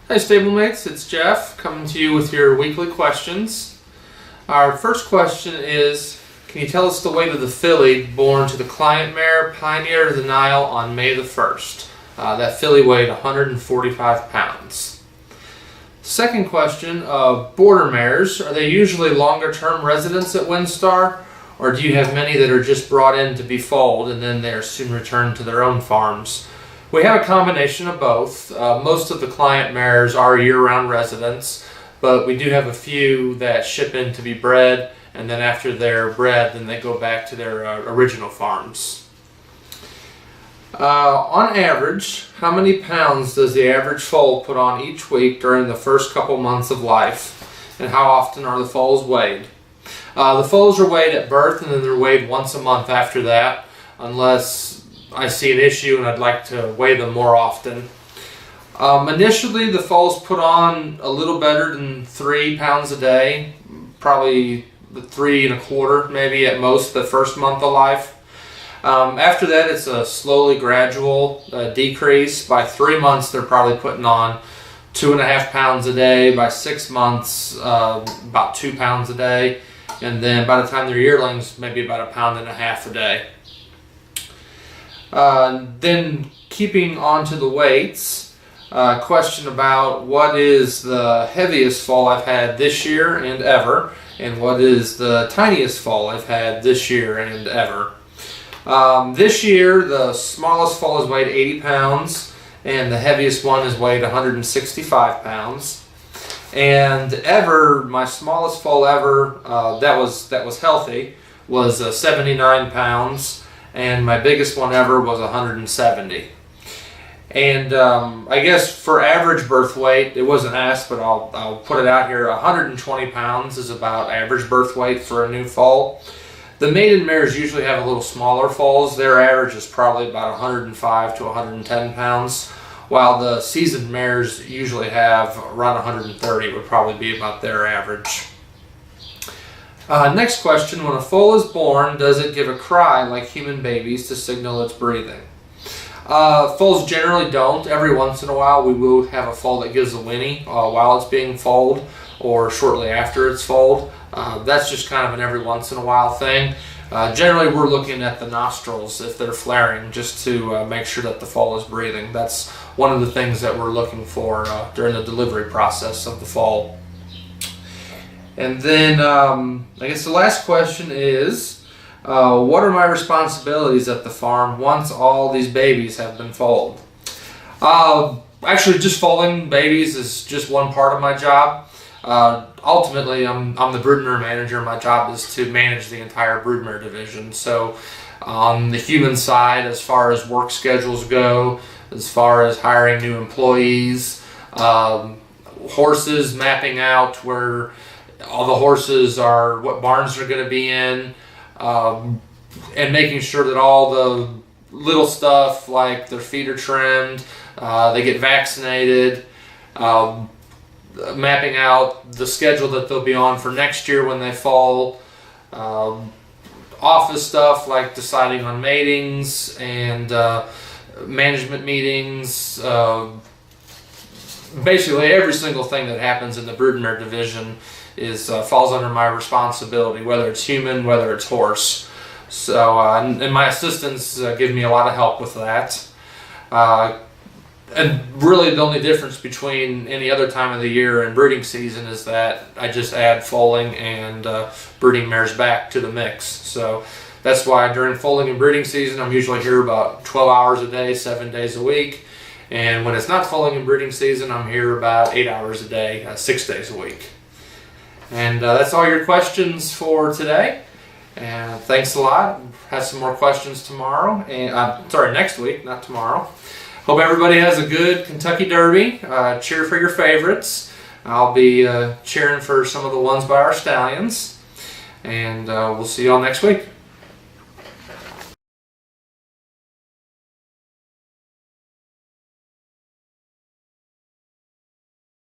Hi stablemates, it's Jeff coming to you with your weekly questions. Our first question is, can you tell us the weight of the filly born to the client mare Pioneer of the Nile on May the 1st? That filly weighed 145 pounds. Second question, border mares, are they usually longer term residents at WinStar, or do you have many that are just brought in to be foaled and then they are soon returned to their own farms? We have a combination of both. Most of the client mares are year-round residents, but we do have a few that ship in to be bred, and then after they're bred, then they go back to their original farms. On average, how many pounds does the average foal put on each week during the first couple months of life, and how often are the foals weighed? The foals are weighed at birth, and then they're weighed once a month after that, unless I see an issue and I'd like to weigh them more often. Initially, the foals put on a little better than 3 pounds a day, probably 3 1/4 maybe at most the first month of life. After that, it's a slowly gradual decrease. By 3 months, they're probably putting on 2.5 pounds a day. By 6 months, about 2 pounds a day. And then by the time they're yearlings, maybe about 1.5 pounds a day. Then keeping on to the weights, question about what is the heaviest foal I've had this year and ever, and what is the tiniest foal I've had this year and ever. This year the smallest foal has weighed 80 pounds and the heaviest one has weighed 165 pounds. And ever, my smallest foal ever that was healthy was 79 pounds. And my biggest one ever was 170. And I guess for average birth weight, it wasn't asked, but I'll put it out here. 120 pounds is about average birth weight for a new foal. The maiden mares usually have a little smaller foals. Their average is probably about 105 to 110 pounds, while the seasoned mares usually have around 130 would probably be about their average. Next question, when a foal is born, does it give a cry like human babies to signal it's breathing? Foals generally don't. Every once in a while we will have a foal that gives a whinny while it's being foaled or shortly after it's foaled. That's just kind of an every once in a while thing. Generally we're looking at the nostrils if they're flaring just to make sure that the foal is breathing. That's one of the things that we're looking for during the delivery process of the foal. And then I guess the last question is, what are my responsibilities at the farm once all these babies have been foaled? Actually, just foaling babies is just one part of my job. Ultimately, I'm the broodmare manager. My job is to manage the entire broodmare division. So on the human side, as far as work schedules go, as far as hiring new employees, horses, mapping out where all the horses are, what barns they're going to be in, and making sure that all the little stuff like their feet are trimmed, they get vaccinated, mapping out the schedule that they'll be on for next year when they fall, office stuff like deciding on matings and management meetings, basically every single thing that happens in the broodmare division falls under my responsibility, whether it's human, whether it's horse. So, and my assistants give me a lot of help with that. And really the only difference between any other time of the year and breeding season is that I just add foaling and breeding mares back to the mix. So that's why during foaling and breeding season I'm usually here about 12 hours a day, 7 days a week. And when it's not foaling and breeding season, I'm here about 8 hours a day, 6 days a week. And that's all your questions for today. And thanks a lot. Have some more questions tomorrow. And sorry, next week, not tomorrow. Hope everybody has a good Kentucky Derby. Cheer for your favorites. I'll be cheering for some of the ones by our stallions. And we'll see you all next week.